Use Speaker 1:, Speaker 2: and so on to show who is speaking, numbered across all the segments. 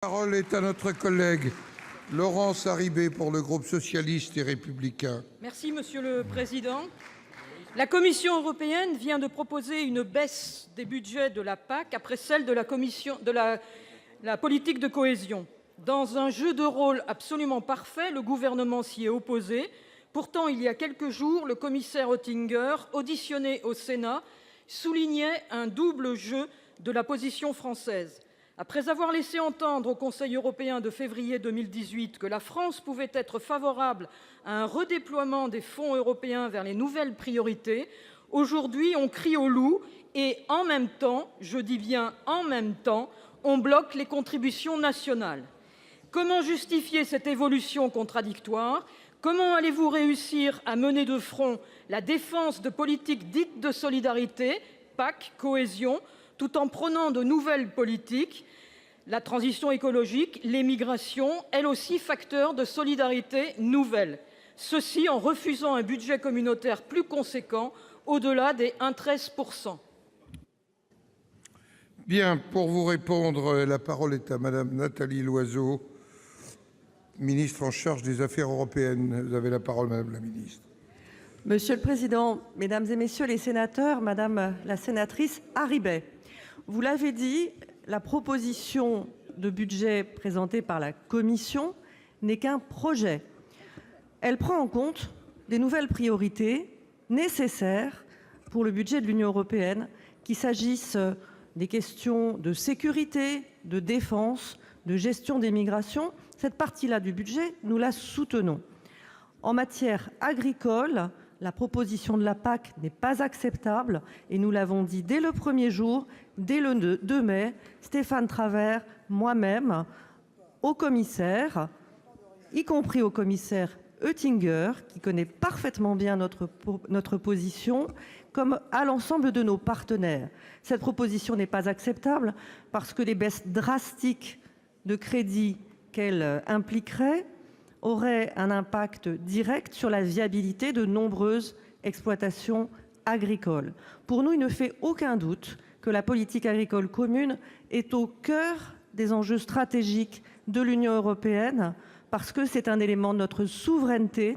Speaker 1: La parole est à notre collègue Laurence Harribey pour le groupe socialiste et républicain.
Speaker 2: Merci, Monsieur le Président. La Commission européenne vient de proposer une baisse des budgets de la PAC après celle de la politique de cohésion. Dans un jeu de rôle absolument parfait, le gouvernement s'y est opposé. Pourtant, il y a quelques jours, le commissaire Oettinger, auditionné au Sénat, soulignait un double jeu de la position française. Après avoir laissé entendre au Conseil européen de février 2018 que la France pouvait être favorable à un redéploiement des fonds européens vers les nouvelles priorités, aujourd'hui on crie au loup et en même temps, je dis bien en même temps, on bloque les contributions nationales. Comment justifier cette évolution contradictoire ? Comment allez-vous réussir à mener de front la défense de politiques dites de solidarité, PAC, cohésion, tout en prônant de nouvelles politiques, la transition écologique, les migrations, elles aussi facteurs de solidarité nouvelle. Ceci en refusant un budget communautaire plus conséquent, au-delà des 1,13 %.
Speaker 1: Bien, pour vous répondre, la parole est à Madame Nathalie Loiseau, ministre en charge des Affaires européennes. Vous avez la parole, Madame la ministre.
Speaker 3: Monsieur le Président, Mesdames et Messieurs les sénateurs, Madame la sénatrice Harribey, vous l'avez dit, la proposition de budget présentée par la Commission n'est qu'un projet. Elle prend en compte des nouvelles priorités nécessaires pour le budget de l'Union européenne, qu'il s'agisse des questions de sécurité, de défense, de gestion des migrations. Cette partie-là du budget, nous la soutenons. En matière agricole, la proposition de la PAC n'est pas acceptable et nous l'avons dit dès le premier jour, dès le 2 mai, Stéphane Travert, moi-même, au commissaire, y compris au commissaire Oettinger, qui connaît parfaitement bien notre position, comme à l'ensemble de nos partenaires. Cette proposition n'est pas acceptable parce que les baisses drastiques de crédit qu'elle impliquerait aurait un impact direct sur la viabilité de nombreuses exploitations agricoles. Pour nous, il ne fait aucun doute que la politique agricole commune est au cœur des enjeux stratégiques de l'Union européenne parce que c'est un élément de notre souveraineté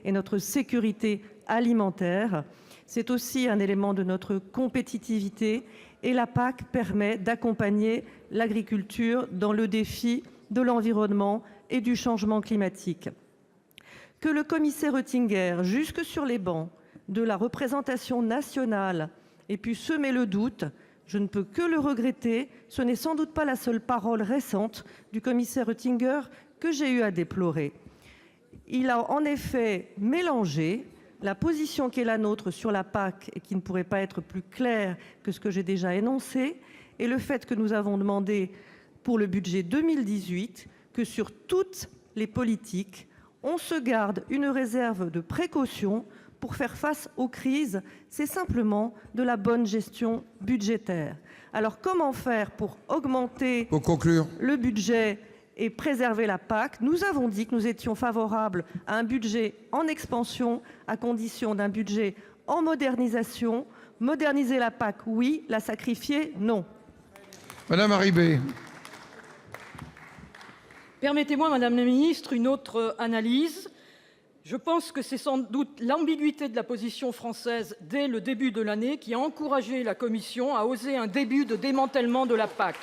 Speaker 3: et notre sécurité alimentaire. C'est aussi un élément de notre compétitivité et la PAC permet d'accompagner l'agriculture dans le défi de l'environnement et du changement climatique. Que le commissaire Oettinger, jusque sur les bancs de la représentation nationale, ait pu semer le doute, je ne peux que le regretter. Ce n'est sans doute pas la seule parole récente du commissaire Oettinger que j'ai eu à déplorer. Il a en effet mélangé la position qui est la nôtre sur la PAC et qui ne pourrait pas être plus claire que ce que j'ai déjà énoncé, et le fait que nous avons demandé pour le budget 2018 que sur toutes les politiques, on se garde une réserve de précaution pour faire face aux crises. C'est simplement de la bonne gestion budgétaire. Alors comment faire pour augmenter le budget et préserver la PAC? Nous avons dit que nous étions favorables à un budget en expansion, à condition d'un budget en modernisation. Moderniser la PAC, oui. La sacrifier, non.
Speaker 1: Madame Harribey.
Speaker 2: Permettez-moi, Madame la Ministre, une autre analyse. Je pense que c'est sans doute l'ambiguïté de la position française dès le début de l'année qui a encouragé la Commission à oser un début de démantèlement de la PAC.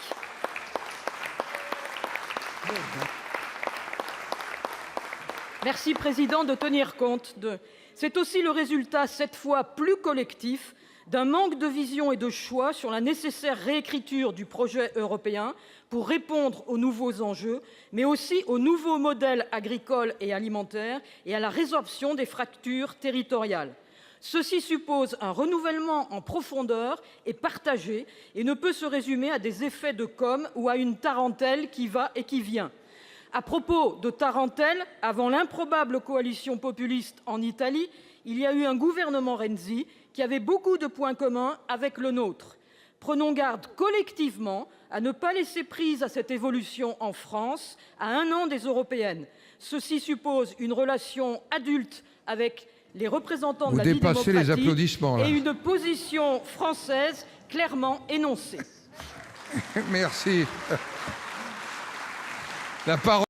Speaker 2: Merci, Président, de tenir compte de... C'est aussi le résultat, cette fois plus collectif, d'un manque de vision et de choix sur la nécessaire réécriture du projet européen pour répondre aux nouveaux enjeux, mais aussi aux nouveaux modèles agricoles et alimentaires et à la résorption des fractures territoriales. Ceci suppose un renouvellement en profondeur et partagé et ne peut se résumer à des effets de com' ou à une tarentelle qui va et qui vient. À propos de tarentelle, avant l'improbable coalition populiste en Italie, il y a eu un gouvernement Renzi qui avait beaucoup de points communs avec le nôtre. Prenons garde collectivement à ne pas laisser prise à cette évolution en France, à 1 an des européennes. Ceci suppose une relation adulte avec les représentants de la vie démocratique et une position française clairement énoncée.
Speaker 1: Merci. La parole